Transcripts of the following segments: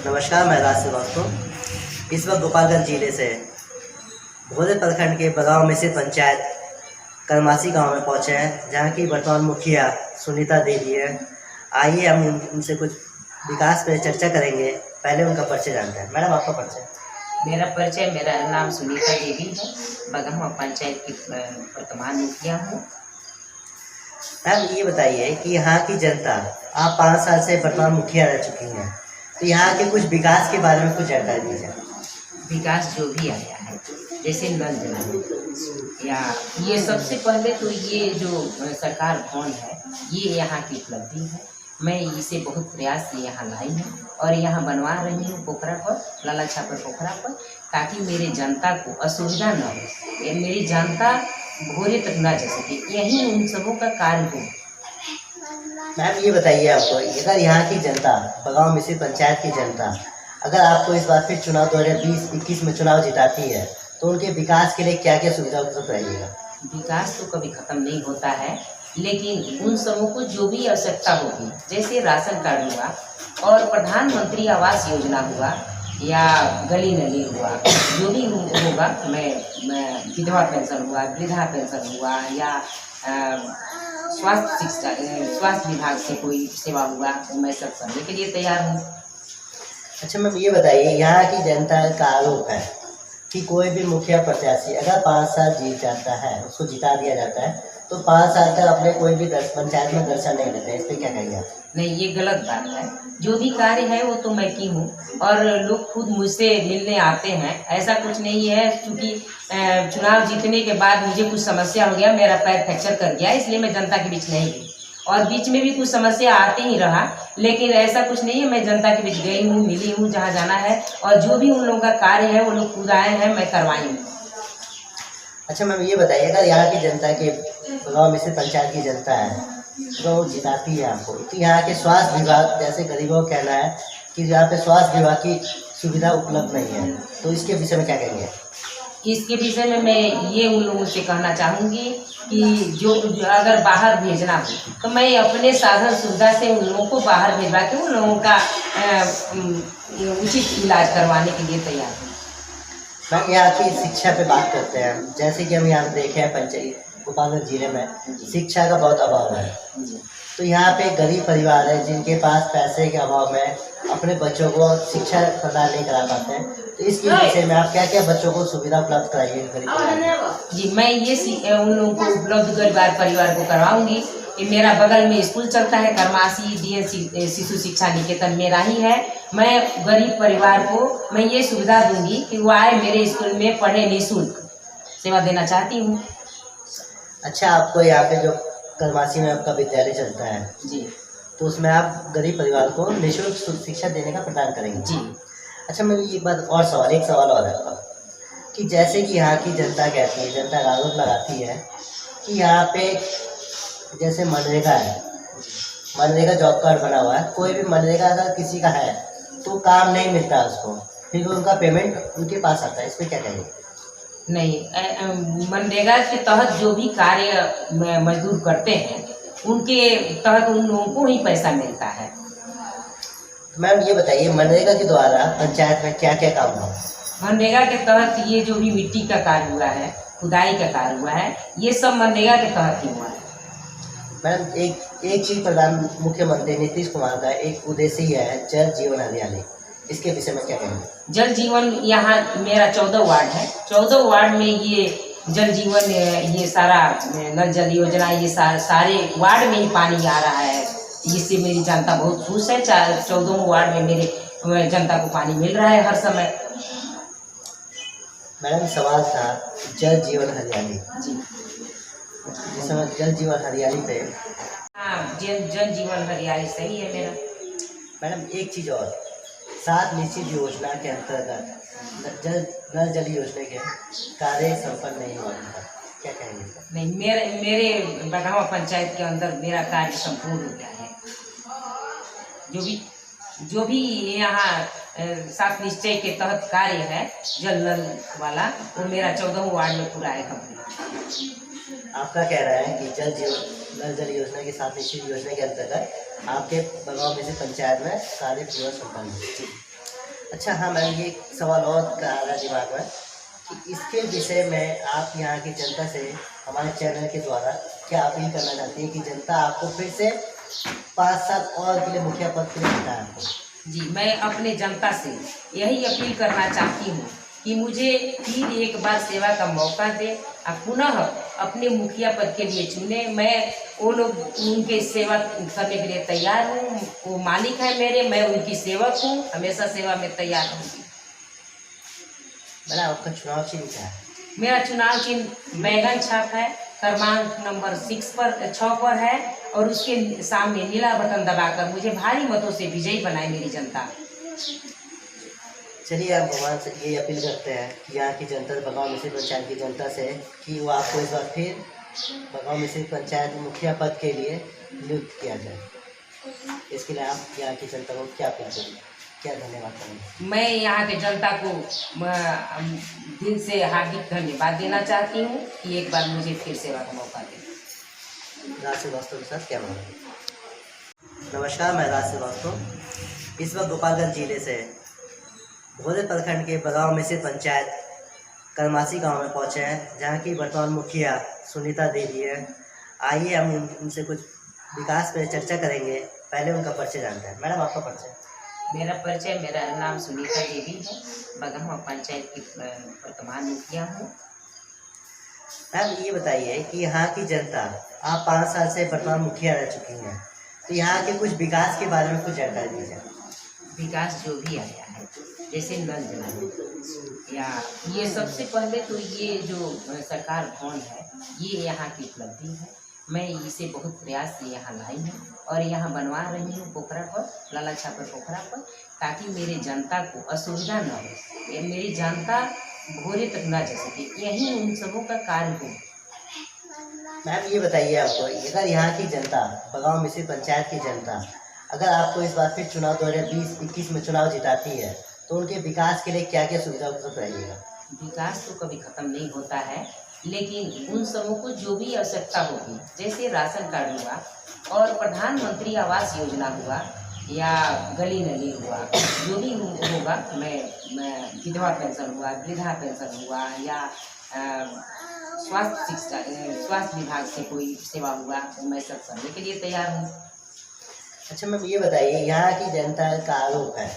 नमस्कार, मैं राज श्रीवास्तव। इस वक्त गोपालगंज जिले से भोरे प्रखंड के बगांव में से पंचायत करमासी गांव में पहुंचे हैं, जहां की वर्तमान मुखिया सुनीता देवी है। आइए हम उनसे कुछ विकास पर चर्चा करेंगे। पहले उनका परिचय जानते हैं। मैडम, आपका परिचय? मेरा नाम सुनीता देवी है। बगांव पंचायत की वर्तमान मुखिया हूँ। मैम, ये बताइए कि यहाँ की जनता, आप 5 साल से वर्तमान मुखिया रह चुकी हैं, तो यहाँ के कुछ विकास के बारे में कुछ जानकारी दीजिए। विकास जो भी आया है, जैसे नल जल या ये सबसे पहले तो ये जो सरकार भवन है, ये यहाँ की उपलब्धि है। मैं इसे बहुत प्रयास से यहाँ लाई हूँ और यहाँ बनवा रही हूँ पोखरा पर, लाला छापर पोखरा पर, ताकि मेरे जनता को असुविधा न हो, मेरी जनता भोरे तक ना जा सके। यही उन सबों का कार्य हो। मैम, ये बताइए, आपको अगर यहाँ की जनता, बगांव में से पंचायत की जनता, अगर आपको इस बार फिर चुनाव 2020-21 में चुनाव जिताती है, तो उनके विकास के लिए क्या क्या सुविधा उपलब्ध रहेगा? विकास तो कभी ख़त्म नहीं होता है, लेकिन उन सबों को जो भी आवश्यकता होगी, जैसे राशन कार्ड हुआ और प्रधानमंत्री आवास योजना हुआ या गली नली हुआ, जो भी होगा, मैं विधवा पेंशन हुआ, वृद्धा पेंशन हुआ या स्वास्थ्य विभाग से कोई सेवा हुआ, तो मैं सब करने के लिए तैयार हूँ। अच्छा मैम, ये बताइए, यहाँ की जनता का आरोप है कि कोई भी मुखिया प्रत्याशी अगर 5 साल जीत जाता है, उसको जिता दिया जाता है, तो 5 साल तक अपने कोई भी पंचायत में दर्शन नहीं लेते। इस पर क्या कहेंगे आप? नहीं, ये गलत बात है। जो भी कार्य है वो तो मैं की हूँ और लोग खुद मुझसे मिलने आते हैं। ऐसा कुछ नहीं है क्योंकि चुनाव जीतने के बाद मुझे कुछ समस्या हो गया, मेरा पैर फ्रैक्चर कर गया, इसलिए मैं जनता के बीच नहीं गई। और बीच में भी कुछ समस्या आते ही रहा, लेकिन ऐसा कुछ नहीं है। मैं जनता के बीच गई हूँ, मिली हूँ जहाँ जाना है, और जो भी उन लोगों का कार्य है वो लोग खुद आए हैं, मैं करवाई हूँ। अच्छा मैम, ये बताइए, अगर यहाँ की जनता के गाँव में से पंचायत की जनता है तो जिताती है आपको, तो यहाँ के स्वास्थ्य विभाग, जैसे गरीबों का कहना है कि यहाँ पे स्वास्थ्य विभाग की सुविधा उपलब्ध नहीं है, तो इसके विषय में क्या कहेंगे? इसके विषय में मैं ये उन लोगों से कहना चाहूँगी कि जो अगर बाहर भेजना हो तो मैं अपने साधन सुविधा से उन लोगों को बाहर भेजवा के उन लोगों का उचित इलाज करवाने के लिए तैयार हूँ। मैम, यहाँ की शिक्षा पे बात करते हैं। जैसे कि हम यहाँ देखे हैं, पंचायत गोपालगंज जिले में शिक्षा का बहुत अभाव है, तो यहाँ पे गरीब परिवार है जिनके पास पैसे के अभाव में अपने बच्चों को शिक्षा प्रदान नहीं करा पाते हैं, तो इसके विषय में आप क्या क्या बच्चों को सुविधा उपलब्ध कराइए गरीब? जी, मैं ये उन लोगों को उपलब्ध गरीब परिवार को करवाऊंगी। कि मेरा बगल में स्कूल चलता है, करमासी DN शिशु शिक्षा निकेतन मेरा ही है। मैं गरीब परिवार को मैं ये सुविधा दूंगी कि वो आए मेरे स्कूल में पढ़े, निःशुल्क सेवा देना चाहती हूँ। अच्छा, आपको यहाँ पे जो करमासी में आपका विद्यालय चलता है जी, तो उसमें आप गरीब परिवार को निःशुल्क शिक्षा देने का प्रदान करेंगे? जी। अच्छा मैं ये बात और एक सवाल और है कि जैसे कि यहाँ की जनता कहती है, जनता आरोप लगाती है कि यहाँ पे जैसे मनरेगा है, मनरेगा जॉब कार्ड बना हुआ है, कोई भी मनरेगा अगर किसी का है तो काम नहीं मिलता उसको, फिर उनका पेमेंट उनके पास आता है। इस पर क्या कहेंगे? नहीं, मनरेगा के तहत जो भी कार्य मजदूर करते हैं उनके तहत उन लोगों को ही पैसा मिलता है। मैम, ये बताइए, मनरेगा के द्वारा पंचायत में क्या क्या काम हुआ? मनरेगा के तहत ये जो भी मिट्टी का कार्य हुआ है, खुदाई का कार्य हुआ है, ये सब मनरेगा के तहत ही हुआ है। मैडम, एक चीज मुख्यमंत्री नीतीश कुमार का एक उद्देश्य ही है जल जीवन हरियाली, इसके विषय में क्या कहेंगे? जल जीवन, यहाँ मेरा 14 वार्ड है, 14 वार्ड में ये जल जीवन, ये सारा नल जल योजना, ये सारे वार्ड में ही पानी आ रहा है। इससे मेरी जनता बहुत खुश है। 14 वार्ड में मेरे जनता को पानी मिल रहा है हर समय। मैडम, सवाल था जल जीवन हरियाली जी, जिस समय जल जीवन हरियाली पे, हाँ, जल जीवन हरियाली सही है मेरा। मैडम, एक चीज़ और, 7 निश्चित योजना के अंतर्गत नल जल योजना के कार्य संपन्न नहीं हुआ था, क्या कहेंगे? नहीं, मेरे बगांव पंचायत के अंदर मेरा कार्य संपूर्ण हो गया है। जो भी यहाँ 7 निश्चय के तहत कार्य है जल नल वाला, वो मेरा 14 वार्ड में पूरा है कंप्लीट। आपका कह रहा है कि नल जल योजना के 7 निश्चित योजना के अंतर्गत आपके बगांव में से पंचायत में कार्य पूरा संपन्न है। अच्छा हाँ मैम, ये एक सवाल और का आ रहा है दिमाग में कि इसके विषय में आप यहाँ की जनता से हमारे चैनल के द्वारा क्या अपील करना चाहती है कि जनता आपको फिर से 5 साल और के लिए मुखिया पद के लिए जिताए आपको? जी, मैं अपने जनता से यही अपील करना चाहती हूँ कि मुझे फिर एक बार सेवा का मौका दे और पुनः अपने मुखिया पद के लिए चुने। मैं वो लोग उनके सेवा करने के लिए तैयार हूँ। वो मालिक है मेरे, मैं उनकी सेवक हूँ, हमेशा सेवा में तैयार रहूँगी। मैडम आपका चुनाव चिन्ह क्या है? मेरा चुनाव चिन्ह बैगन छाप है, क्रमांक नंबर 6 पर है और उसके सामने नीला बटन दबाकर मुझे भारी मतों से विजयी बनाए मेरी जनता। चलिए आप भगवान से ये अपील करते हैं कि यहाँ की जनता बगांव मिश्रित पंचायत की जनता से कि वो आपको इस बार फिर बगांव मिश्रित पंचायत मुखिया पद के लिए नियुक्त किया जाए। इसके लिए आप यहाँ की जनता को क्या अपील करेंगे, क्या धन्यवाद करेंगे? मैं यहाँ के जनता को दिल से हार्दिक धन्यवाद देना चाहती हूँ कि एक बार मुझे फिर सेवा का मौका दें। राज श्रीवास्तव के साथ क्या बोला? नमस्कार, मैं राज श्रीवास्तव इस वक्त गोपालगंज जिले से भोले प्रखंड के बगांव मिश्रित पंचायत करमासी गांव में पहुंचे हैं, जहां की वर्तमान मुखिया सुनीता देवी है। आइए हम उनसे कुछ विकास पर चर्चा करेंगे। पहले उनका परिचय जानते हैं। मैडम आपका परिचय? मेरा नाम सुनीता देवी है, बगांव पंचायत की वर्तमान मुखिया हूँ। मैम ये बताइए कि यहाँ की जनता, आप 5 साल से वर्तमान मुखिया रह चुकी हैं, तो यहाँ के कुछ विकास के बारे में कुछ जानकारी दीजिए। विकास जो भी आया है, जैसे नल जल या ये सबसे पहले तो ये जो सरकार भवन है, ये यहाँ की उपलब्धि है। मैं इसे बहुत प्रयास से यहाँ लाई हूँ और यहाँ बनवा रही हूँ पोखरा पर, लाला छापर पोखरा पर, ताकि मेरे जनता को असुविधा न हो, ये मेरी जनता भोरे तक न जा सके, यही उन सबों का कार्य हो। मैम ये बताइए आपको, अगर यहाँ की जनता, बगांव मिश्रित पंचायत की जनता, अगर आपको इस बार फिर चुनाव 2020-21 में चुनाव जिताती है, तो उनके विकास के लिए क्या क्या सुविधा उपलब्ध रहेगा? विकास तो कभी ख़त्म नहीं होता है, लेकिन उन सबों को जो भी आवश्यकता होगी, जैसे राशन कार्ड हुआ और प्रधानमंत्री आवास योजना हुआ या गली नली हुआ, जो भी होगा, मैं विधवा पेंशन हुआ, वृद्धा पेंशन हुआ या स्वास्थ्य विभाग से कोई सेवा हुआ, तो मैं सब करने के लिए तैयार हूँ। अच्छा मैम ये बताइए, यहाँ की जनता का आरोप है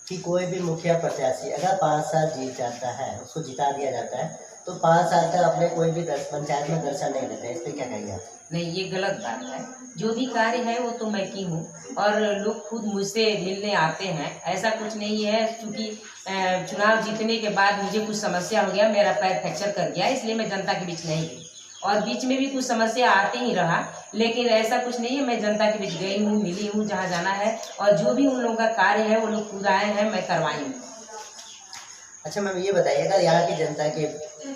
कि कोई भी मुखिया प्रत्याशी अगर 5 साल जीत जाता है, उसको जिता दिया जाता है, तो 5 साल तक अपने कोई भी पंचायत में दर्शन नहीं देते। इस पर क्या कहेंगे आप? नहीं, ये गलत बात है। जो भी कार्य है वो तो मैं की हूँ और लोग खुद मुझसे मिलने आते हैं। ऐसा कुछ नहीं है क्योंकि चुनाव जीतने के बाद मुझे कुछ समस्या हो गया, मेरा पैर फ्रैक्चर कर गया, इसलिए मैं जनता के बीच नहीं गई और बीच में भी कुछ समस्या आते ही रहा, लेकिन ऐसा कुछ नहीं है। मैं जनता के बीच गई हूँ, मिली हूँ जहाँ जाना है और जो भी उन लोगों का कार्य है वो लोग खुद आए हैं, मैं करवाई हूँ। अच्छा मैम ये बताइए, अगर यहाँ की जनता के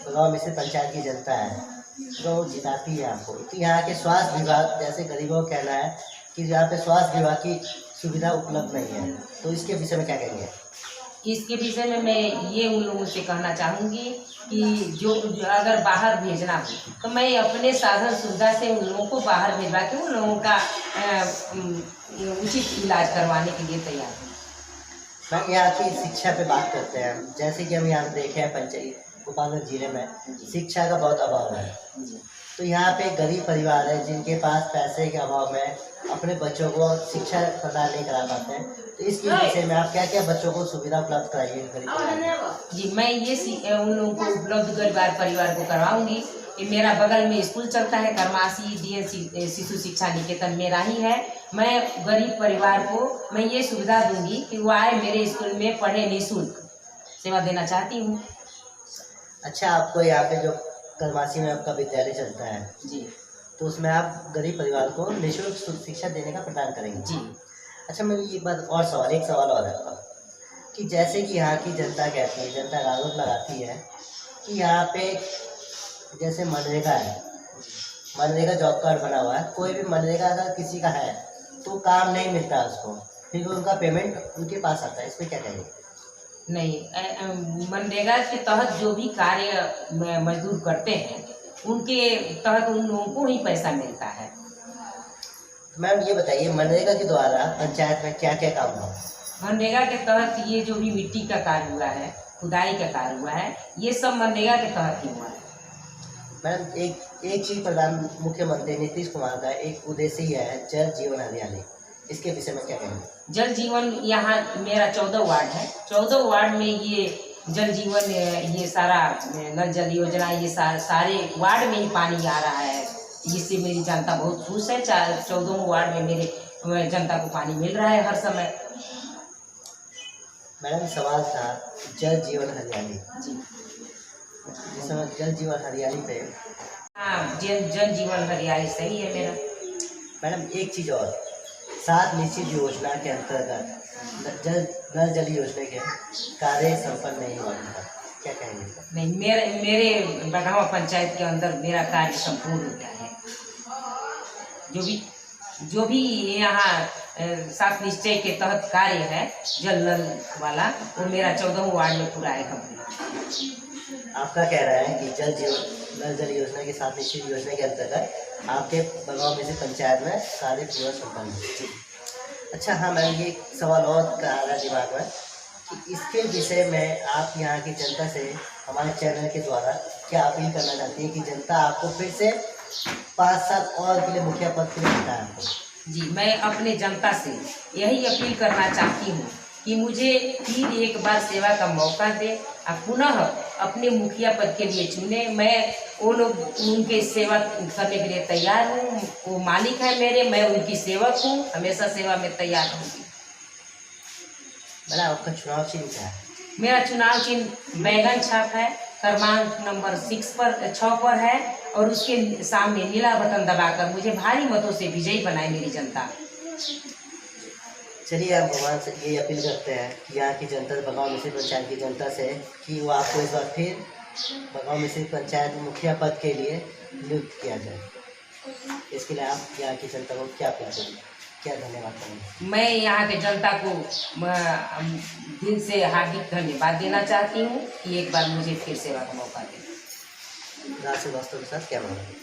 गाँव में से पंचायत की जनता है जो जिताती है आपको, तो यहाँ के स्वास्थ्य विभाग, जैसे गरीबों का कहना है कि यहाँ पे स्वास्थ्य विभाग की सुविधा उपलब्ध नहीं है, तो इसके विषय में क्या कहेंगे? इसके विषय में मैं ये उन लोगों से कहना चाहूँगी कि जो अगर बाहर भेजना हो तो मैं अपने साधन सुविधा से उन लोगों को बाहर भेजवा के उन लोगों का उचित इलाज करवाने के लिए तैयार हूँ। मैम यहाँ की शिक्षा पे बात करते हैं। जैसे कि हम यहाँ देखे हैं पंचायत गोपालगंज जिले में शिक्षा का बहुत अभाव है, तो यहाँ पे गरीब परिवार है जिनके पास पैसे के अभाव में अपने बच्चों को शिक्षा प्रदान नहीं करा पाते हैं, तो इसके विषय में आप क्या क्या बच्चों को सुविधा उपलब्ध कराइए गरीब परिवार? जी, मैं ये उन लोगों को उपलब्ध गरीब परिवार को करवाऊंगी कि मेरा बगल में स्कूल चलता है, करमासी DN शिशु शिक्षा निकेतन मेरा ही है। मैं गरीब परिवार को मैं ये सुविधा दूंगी कि वो आए मेरे स्कूल में पढ़े, निःशुल्क सेवा देना चाहती हूँ। अच्छा, आपको यहाँ पे जो करमासी में आपका विद्यालय चलता है जी, तो उसमें आप गरीब परिवार को निःशुल्क शिक्षा देने का प्रदान करेंगे? जी। अच्छा मैं ये बात और एक सवाल और है कि जैसे कि यहाँ की जनता कहती है, जनता का आरोप लगाती है कि यहाँ पे जैसे मनरेगा है, मनरेगा जॉब कार्ड बना हुआ है, कोई भी मनरेगा अगर किसी का है तो काम नहीं मिलता उसको, फिर उनका पेमेंट उनके पास आता है। इस पर क्या कहेंगे? नहीं, मनरेगा के तहत जो भी कार्य मजदूर करते हैं उनके तहत उन लोगों को ही पैसा मिलता है। मैम ये बताइए, मनरेगा के द्वारा पंचायत में क्या क्या काम हुआ? मनरेगा के तहत ये जो भी मिट्टी का कार्य हुआ है, खुदाई का कार्य हुआ है, ये सब मनरेगा के तहत ही हुआ है। मैडम एक चीज प्रधान मुख्यमंत्री नीतीश कुमार का एक उद्देश्य ही है जल जीवन हरियाली, इसके विषय में क्या कहेंगे? जल जीवन यहाँ मेरा 14 वार्ड है, 14 वार्ड में ये जल जीवन, ये सारा नल जल योजना, ये सारे वार्ड में ही पानी आ रहा है। इससे मेरी जनता बहुत खुश है। 14 वार्ड में मेरे जनता को पानी मिल रहा है हर समय। मैडम सवाल था जल जीवन हरियाली जी जिस समय जल जीवन हरियाली पे, हाँ, जल जीवन हरियाली सही है मेरा। मैडम एक चीज और, 7 निश्चित योजना के अंतर्गत नल जल योजना के कार्य संपन्न नहीं हुआ था, क्या कहेंगे? नहीं, मेरे बगावा पंचायत के अंदर मेरा कार्य संपूर्ण होता है। जो भी यहाँ 7 निश्चय के तहत कार्य है जल नल वाला, वो मेरा 14 वार्ड में पूरा है कंप्लीट। आपका कह रहा है कि नल जल योजना के 7 निश्चित योजना के अंतर्गत आपके बगाव में से पंचायत में कार्य पूरा संपन्न है। अच्छा हाँ मैम, ये सवाल और का आ रहा है दिमाग में कि इसके विषय में आप यहाँ की जनता से हमारे चैनल के द्वारा क्या अपील करना चाहती है कि जनता आपको फिर से 5 साल और के लिए मुखिया पद के लिए जिताए आपको? जी, मैं अपने जनता से यही अपील करना चाहती हूँ कि मुझे फिर एक बार सेवा का मौका दे और पुनः अपने मुखिया पद के लिए चुने। मैं उनके सेवा करने के लिए तैयार हूँ। वो मालिक है मेरे, मैं उनकी सेवक हूँ, हमेशा सेवा में तैयार रहूँगी। मैडम आपका चुनाव चिन्ह क्या है? मेरा चुनाव चिन्ह बैगन छाप है, क्रमांक नंबर 6 पर है, और उसके सामने नीला बटन दबाकर मुझे भारी मतों से विजयी बनाए मेरी जनता। चलिए आप भगवान से ये अपील करते हैं कि यहाँ की जनता, बगाव मिश्रित पंचायत की जनता से, कि वो आपको इस बार फिर बगाव मिश्रित पंचायत मुखिया पद के लिए नियुक्त किया जाए। इसके लिए आप यहाँ की जनता को क्या अपील करेंगे, क्या धन्यवाद करेंगे? मैं यहाँ के जनता को दिल से हार्दिक धन्यवाद देना चाहती हूँ कि एक बार मुझे फिर सेवा का मौका दें। राशि वास्तव के साथ क्या मांगे?